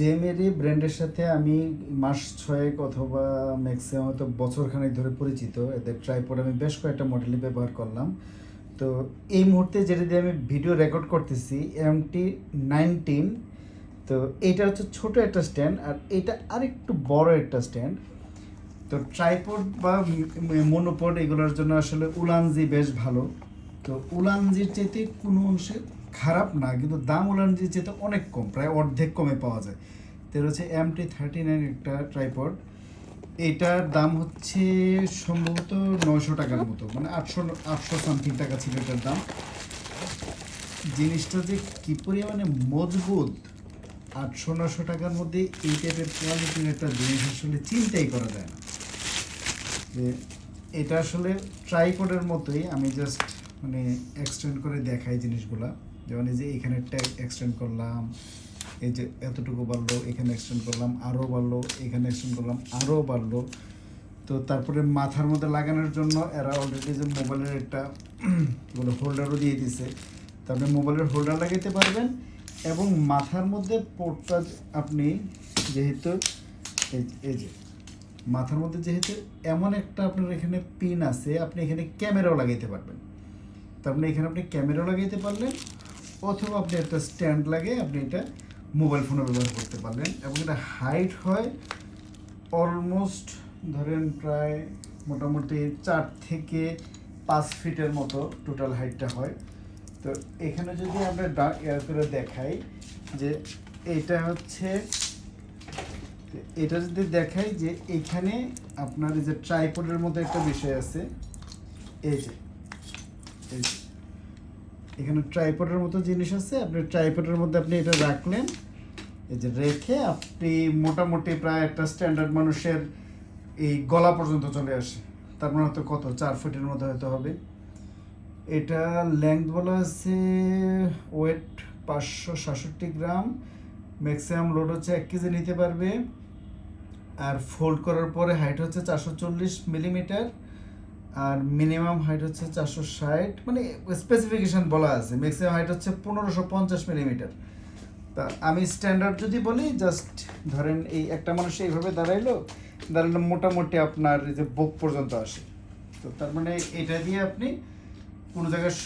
JMary ব্র্যান্ডের সাথে আমি মাস 6 অথবা ম্যাক্সিমাম হয়তো বছরখানেক ধরে পরিচিত। এদের ট্রাইপড আমি বেশ কয়েকটা মডেলই ব্যবহার করলাম। তো এই মুহূর্তে যেটা দিয়ে আমি ভিডিও রেকর্ড করতেছি MT-19। তো এইটা হচ্ছে ছোট একটা স্ট্যান্ড, আর এটা আরেকটু বড় একটা স্ট্যান্ড। তো ট্রাইপড বা মনোপড এগুলোর জন্য আসলে উলানজি বেশ ভালো। তো উলানজির চাইতে কোনো অংশে খারাপ না, কিন্তু দাম উলানজির চাইতে অনেক কম, প্রায় অর্ধেক কমে পাওয়া যায়। তো হচ্ছে MT-39 একটা ট্রাইপড। এইটার দাম হচ্ছে সম্ভবত 900 টাকার মতো, মানে 800 সামথিং টাকা ছিল এটার দাম। জিনিসটা যে কী পরিমাণে মজবুত, 800-900 টাকার মধ্যে এই টাইপের কোয়ালিটির একটা জিনিস আসলে চিন্তাই করা যায় না। যে এটা আসলে ট্রাইপডের মতোই, আমি জাস্ট মানে এক্সটেন্ড করে দেখাই জিনিসগুলা। যেমন এই যে এখানে ট্যাগ এক্সটেন্ড করলাম, এই যে এতটুকু বাড়লো, এখানে এক্সটেন্ড করলাম আরও বাড়লো, এখানে এক্সটেন্ড করলাম আরও বাড়লো। তো তারপরে মাথার মধ্যে লাগানোর জন্য এরা অলরেডি যে মোবাইলের একটা বলে হোল্ডারও দিয়ে দিছে। তারপরে মোবাইলের হোল্ডার লাগাইতে পারবেন, এবং মাথার মধ্যে পোর্টটা আপনি যেহেতু এই যে মাথার মধ্যে যেহেতু এমন একটা আপনার এখানে পিন আছে, আপনি এখানে ক্যামেরাও লাগাইতে পারবেন। তার মানে এখানে আপনি ক্যামেরাও লাগাইতে পারলেন, অথবা আপনি একটা স্ট্যান্ড লাগিয়ে আপনি এটা মোবাইল ফোনে ব্যবহার করতে পারলেন। এবং এটা হাইট হয় অলমোস্ট ধরেন প্রায় মোটামুটি 4 থেকে 5 ফিটের মতো টোটাল হাইটটা হয়। তো এখানে যদি আমরা ইয়ার করে দেখাই যে এটা হচ্ছে, এটা যদি দেখাই যে এখানে আপনার এই যে ট্রাইপডের মতো একটা বিষয় আছে, এই যে এখানে ট্রাইপডের মতো জিনিস আছে। আপনি ট্রাইপডের মধ্যে আপনি এটা রাখলেন, এই যে রেখে আপনি মোটামুটি প্রায় একটা স্ট্যান্ডার্ড মানুষের এই গলা পর্যন্ত চলে আসে। তার মানে হয়তো কত 4 ফুটের মধ্যে হয়তো হবে। এটা লেংথ বলা আছে ওয়েট 567 গ্রাম, ম্যাক্সিমাম লোড হচ্ছে 1 কেজি নিতে পারবে। আর ফোল্ড করার পরে হাইট হচ্ছে 440 মিলিমিটার, আর মিনিমাম হাইট হচ্ছে 460, মানে স্পেসিফিকেশন বলা আছে। ম্যাক্সিমাম হাইট হচ্ছে 1550 মিলিমিটার। তা আমি স্ট্যান্ডার্ড যদি বলি, জাস্ট ধরেন এই একটা মানুষ এইভাবে দাঁড়াইলো মোটামুটি আপনার এই যে বুক পর্যন্ত আসে। তো তার মানে এটা দিয়ে আপনি কোনো জায়গায়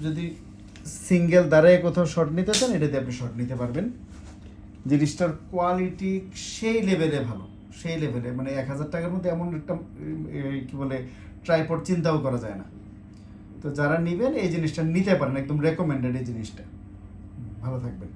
যদি সিঙ্গেল দাঁড়ায় কোথাও শট নিতে চান, এটা দিয়ে আপনি শট নিতে পারবেন। জিনিসটার কোয়ালিটি সেই লেভেলে ভালো, সেই লেভেলে, মানে 1000 টাকার মধ্যে এমন একটা কী বলে ট্রাইপড চিন্তাও করা যায় না। তো যারা নেবেন এই জিনিসটা নিতে পারেন, একদম রেকমেন্ডেড এই জিনিসটা। ভালো থাকবেন।